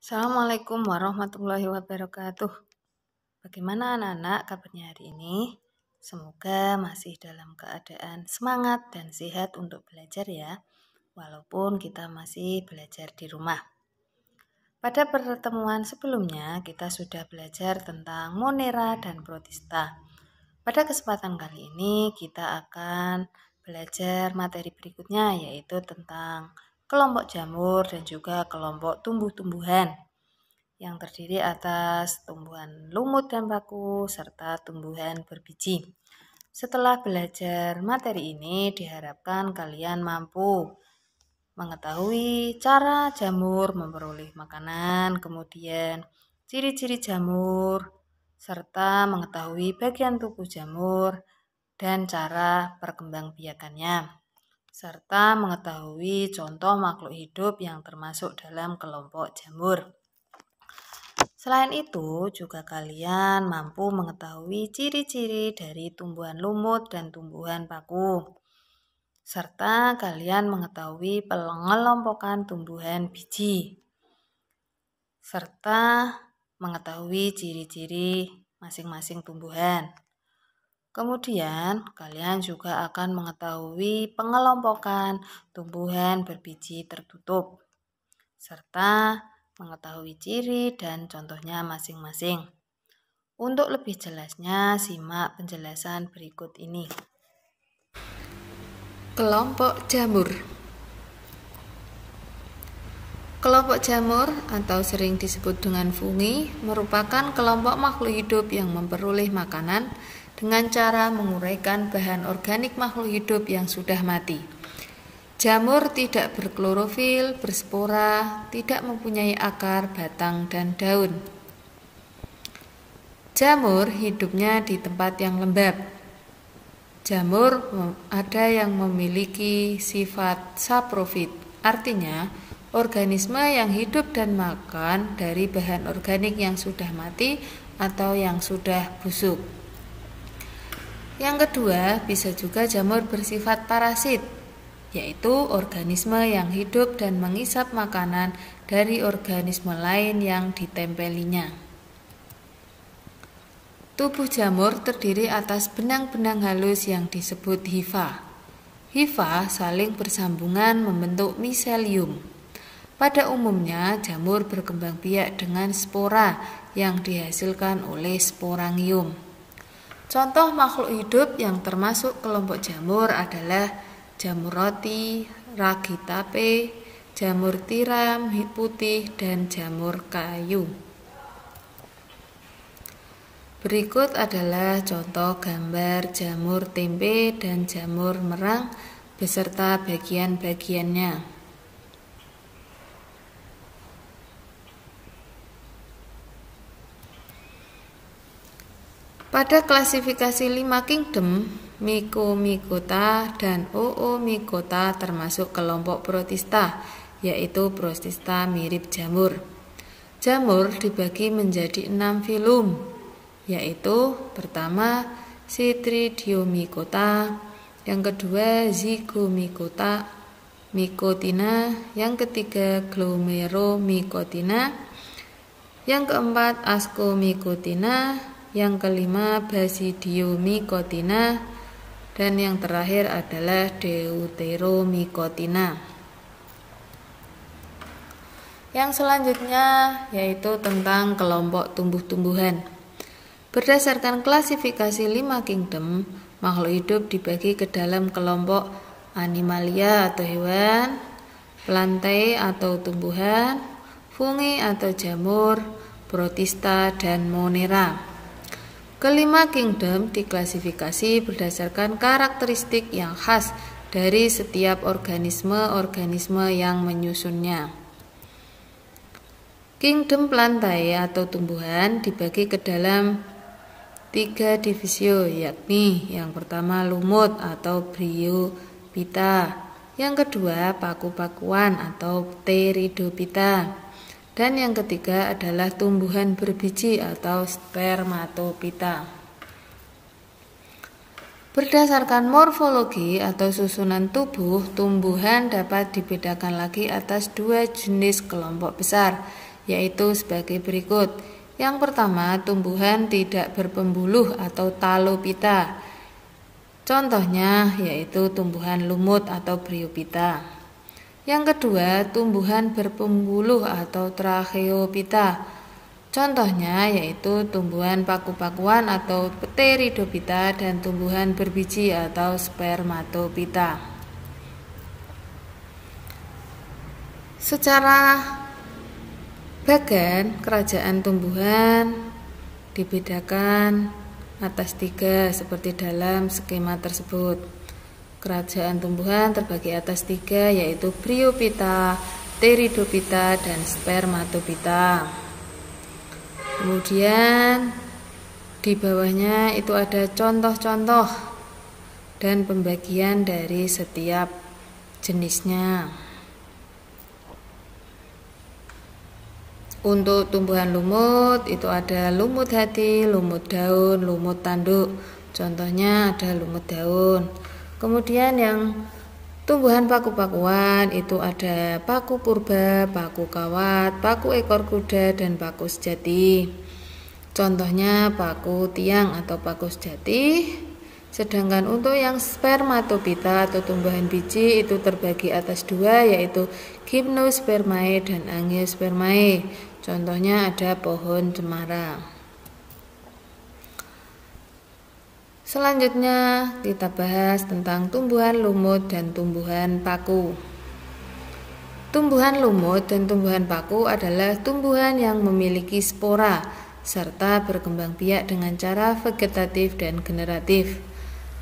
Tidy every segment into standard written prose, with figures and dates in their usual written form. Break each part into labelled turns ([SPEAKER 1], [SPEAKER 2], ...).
[SPEAKER 1] Assalamualaikum warahmatullahi wabarakatuh. Bagaimana anak-anak kabarnya hari ini? Semoga masih dalam keadaan semangat dan sehat untuk belajar ya, walaupun kita masih belajar di rumah. Pada pertemuan sebelumnya kita sudah belajar tentang Monera dan Protista. Pada kesempatan kali ini kita akan belajar materi berikutnya, yaitu tentang kelompok jamur dan juga kelompok tumbuh-tumbuhan yang terdiri atas tumbuhan lumut dan paku serta tumbuhan berbiji. Setelah belajar materi ini, diharapkan kalian mampu mengetahui cara jamur memperoleh makanan, kemudian ciri-ciri jamur, serta mengetahui bagian tubuh jamur dan cara perkembangbiakannya, serta mengetahui contoh makhluk hidup yang termasuk dalam kelompok jamur. Selain itu, juga kalian mampu mengetahui ciri-ciri dari tumbuhan lumut dan tumbuhan paku, serta kalian mengetahui pengelompokan tumbuhan biji, serta mengetahui ciri-ciri masing-masing tumbuhan. Kemudian, kalian juga akan mengetahui pengelompokan tumbuhan berbiji tertutup, serta mengetahui ciri dan contohnya masing-masing. Untuk lebih jelasnya, simak penjelasan berikut ini. Kelompok jamur. Kelompok jamur atau sering disebut dengan fungi merupakan kelompok makhluk hidup yang memperoleh makanan dengan cara menguraikan bahan organik makhluk hidup yang sudah mati. Jamur tidak berklorofil, berspora, tidak mempunyai akar, batang, dan daun. Jamur hidupnya di tempat yang lembab. Jamur ada yang memiliki sifat saprofit, artinya organisme yang hidup dan makan dari bahan organik yang sudah mati atau yang sudah busuk. Yang kedua, bisa juga jamur bersifat parasit, yaitu organisme yang hidup dan menghisap makanan dari organisme lain yang ditempelinya. Tubuh jamur terdiri atas benang-benang halus yang disebut hifa. Hifa saling bersambungan membentuk miselium. Pada umumnya, jamur berkembang biak dengan spora yang dihasilkan oleh sporangium. Contoh makhluk hidup yang termasuk kelompok jamur adalah jamur roti, ragi tape, jamur tiram putih, dan jamur kayu. Berikut adalah contoh gambar jamur tempe dan jamur merang beserta bagian-bagiannya. Pada klasifikasi 5 kingdom, Mycomycota dan Oomycota termasuk kelompok Protista, yaitu Protista mirip jamur. Jamur dibagi menjadi 6 filum, yaitu pertama Chytridiomycota, yang kedua Zygomycota Mycotina, yang ketiga Glomeromycotina, yang keempat Ascomycotina, yang kelima Basidiomycotina, dan yang terakhir adalah Deuteromycotina. Yang selanjutnya yaitu tentang kelompok tumbuh-tumbuhan. Berdasarkan klasifikasi 5 kingdom, makhluk hidup dibagi ke dalam kelompok animalia atau hewan, plantae atau tumbuhan, fungi atau jamur, protista, dan monera. Kelima kingdom diklasifikasi berdasarkan karakteristik yang khas dari setiap organisme-organisme yang menyusunnya. Kingdom plantae atau tumbuhan dibagi ke dalam 3 divisio, yakni yang pertama lumut atau Bryophyta, yang kedua paku-pakuan atau Pteridophyta, dan yang ketiga adalah tumbuhan berbiji atau Spermatophyta. Berdasarkan morfologi atau susunan tubuh, tumbuhan dapat dibedakan lagi atas 2 jenis kelompok besar, yaitu sebagai berikut. Yang pertama, tumbuhan tidak berpembuluh atau talopita. Contohnya yaitu tumbuhan lumut atau bryophyta. Yang kedua, tumbuhan berpembuluh atau tracheophyta. Contohnya yaitu tumbuhan paku-pakuan atau pteridophyta dan tumbuhan berbiji atau spermatophyta. Secara bagan, kerajaan tumbuhan dibedakan atas 3 seperti dalam skema tersebut. Kerajaan tumbuhan terbagi atas 3 yaitu bryophyta, pteridophyta, dan spermatophyta. Kemudian di bawahnya itu ada contoh-contoh dan pembagian dari setiap jenisnya. Untuk tumbuhan lumut itu ada lumut hati, lumut daun, lumut tanduk. Contohnya ada lumut daun. Kemudian yang tumbuhan paku-pakuan itu ada paku purba, paku kawat, paku ekor kuda, dan paku sejati. Contohnya paku tiang atau paku sejati. Sedangkan untuk yang spermatophyta atau tumbuhan biji itu terbagi atas 2 yaitu gymnospermae dan angiospermae. Contohnya ada pohon cemara. Selanjutnya kita bahas tentang tumbuhan lumut dan tumbuhan paku. Tumbuhan lumut dan tumbuhan paku adalah tumbuhan yang memiliki spora serta berkembang biak dengan cara vegetatif dan generatif.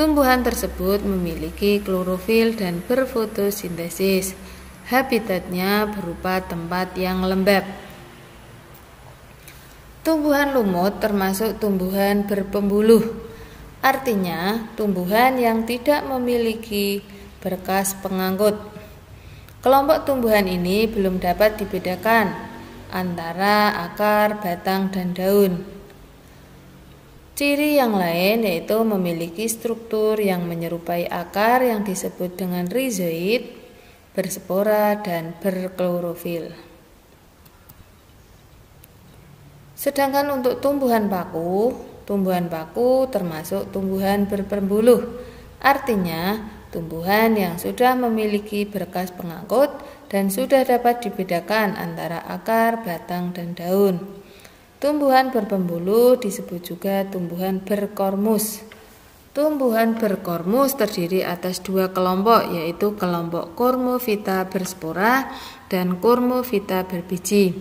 [SPEAKER 1] Tumbuhan tersebut memiliki klorofil dan berfotosintesis. Habitatnya berupa tempat yang lembab. Tumbuhan lumut termasuk tumbuhan berpembuluh. Artinya, tumbuhan yang tidak memiliki berkas pengangkut. Kelompok tumbuhan ini belum dapat dibedakan antara akar, batang, dan daun. Ciri yang lain yaitu memiliki struktur yang menyerupai akar yang disebut dengan rizoid, berspora, dan berklorofil. Sedangkan untuk tumbuhan paku termasuk tumbuhan berpembuluh. Artinya, tumbuhan yang sudah memiliki berkas pengangkut dan sudah dapat dibedakan antara akar, batang, dan daun. Tumbuhan berpembuluh disebut juga tumbuhan berkormus. Tumbuhan berkormus terdiri atas 2 kelompok, yaitu kelompok Cormophyta berspora dan Cormophyta berbiji.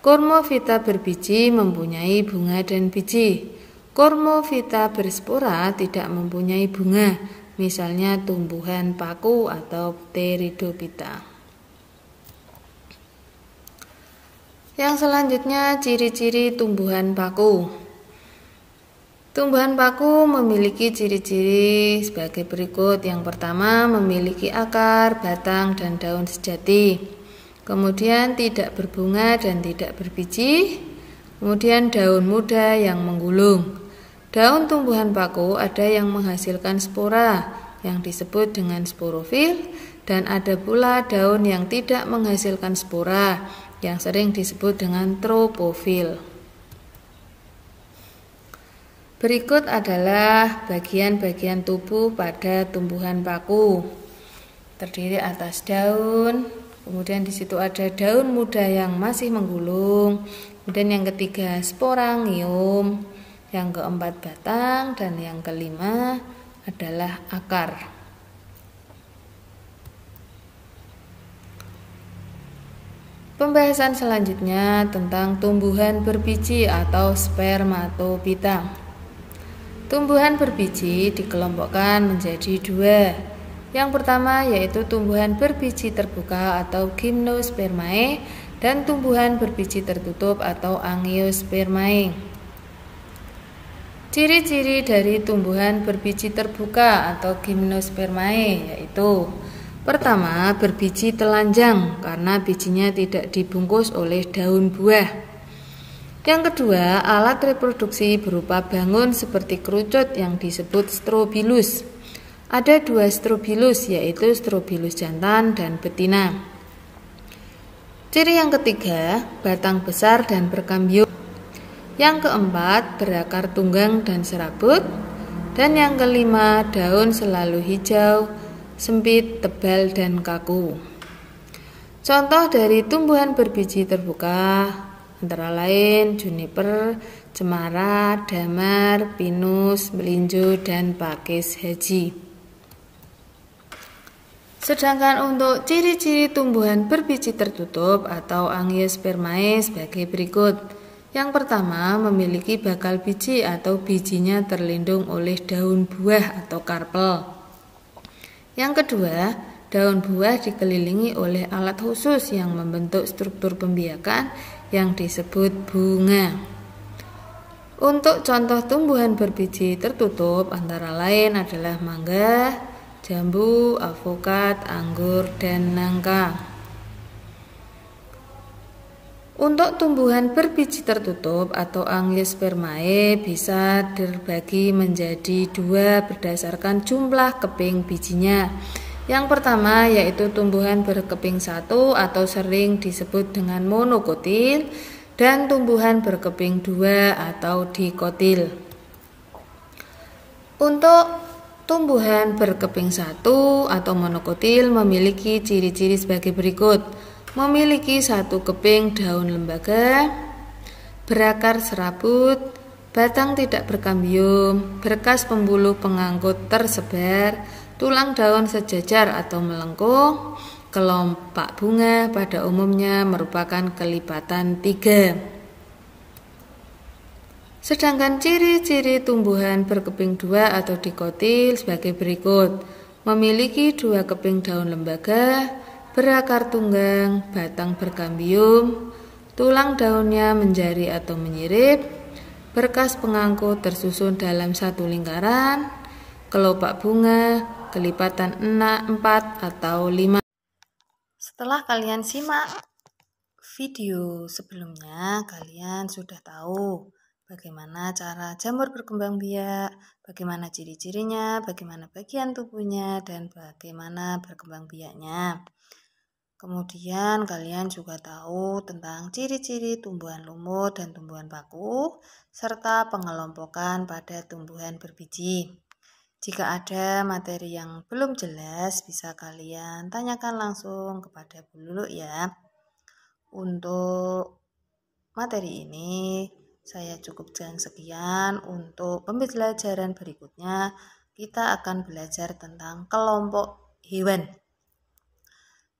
[SPEAKER 1] Cormophyta berbiji mempunyai bunga dan biji. Cormophyta berspora tidak mempunyai bunga, misalnya tumbuhan paku atau pteridophyta. Yang selanjutnya, ciri-ciri tumbuhan paku. Tumbuhan paku memiliki ciri-ciri sebagai berikut. Yang pertama, memiliki akar, batang, dan daun sejati. Kemudian tidak berbunga dan tidak berbiji. Kemudian daun muda yang menggulung. Daun tumbuhan paku ada yang menghasilkan spora yang disebut dengan sporofil, dan ada pula daun yang tidak menghasilkan spora yang sering disebut dengan tropofil. Berikut adalah bagian-bagian tubuh pada tumbuhan paku. Terdiri atas daun, kemudian di situ ada daun muda yang masih menggulung, kemudian yang ketiga sporangium, yang keempat batang, dan yang kelima adalah akar. Pembahasan selanjutnya tentang tumbuhan berbiji atau spermatophyta. Tumbuhan berbiji dikelompokkan menjadi 2. Yang pertama yaitu tumbuhan berbiji terbuka atau gymnospermae dan tumbuhan berbiji tertutup atau angiospermae. Ciri-ciri dari tumbuhan berbiji terbuka atau gymnospermae yaitu: pertama, berbiji telanjang karena bijinya tidak dibungkus oleh daun buah. Yang kedua, alat reproduksi berupa bangun seperti kerucut yang disebut strobilus. Ada 2 strobilus yaitu strobilus jantan dan betina. Ciri yang ketiga, batang besar dan berkambium. Yang keempat, berakar tunggang dan serabut. Dan yang kelima, daun selalu hijau, sempit, tebal, dan kaku. Contoh dari tumbuhan berbiji terbuka antara lain juniper, cemara, damar, pinus, melinjo, dan pakis haji. Sedangkan untuk ciri-ciri tumbuhan berbiji tertutup atau Angiospermae sebagai berikut. Yang pertama, memiliki bakal biji atau bijinya terlindung oleh daun buah atau karpel. Yang kedua, daun buah dikelilingi oleh alat khusus yang membentuk struktur pembiakan yang disebut bunga. Untuk contoh tumbuhan berbiji tertutup antara lain adalah mangga, jambu, alpukat, anggur, dan nangka. Untuk tumbuhan berbiji tertutup atau Angiospermae bisa terbagi menjadi dua berdasarkan jumlah keping bijinya. Yang pertama yaitu tumbuhan berkeping satu atau sering disebut dengan monokotil, dan tumbuhan berkeping dua atau dikotil. Untuk tumbuhan berkeping satu atau monokotil memiliki ciri-ciri sebagai berikut. Memiliki satu keping daun lembaga, berakar serabut, batang tidak berkambium, berkas pembuluh pengangkut tersebar, tulang daun sejajar atau melengkung. Kelopak bunga pada umumnya merupakan kelipatan 3. Sedangkan ciri-ciri tumbuhan berkeping 2 atau dikotil sebagai berikut. Memiliki 2 keping daun lembaga, berakar tunggang, batang berkambium, tulang daunnya menjari atau menyirip, berkas pengangkut tersusun dalam satu lingkaran, kelopak bunga, kelipatan 4 atau 5. Setelah kalian simak video sebelumnya, kalian sudah tahu bagaimana cara jamur berkembang biak, bagaimana ciri-cirinya, bagaimana bagian tubuhnya, dan bagaimana berkembang biaknya. Kemudian kalian juga tahu tentang ciri-ciri tumbuhan lumut dan tumbuhan baku, serta pengelompokan pada tumbuhan berbiji. Jika ada materi yang belum jelas, bisa kalian tanyakan langsung kepada Bu Lulu ya. Untuk materi ini, saya cukupkan sekian. Untuk pembelajaran berikutnya, kita akan belajar tentang kelompok hewan.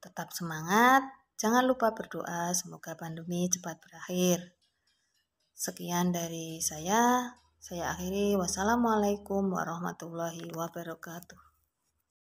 [SPEAKER 1] Tetap semangat, jangan lupa berdoa, semoga pandemi cepat berakhir. Sekian dari saya akhiri. Wassalamualaikum warahmatullahi wabarakatuh.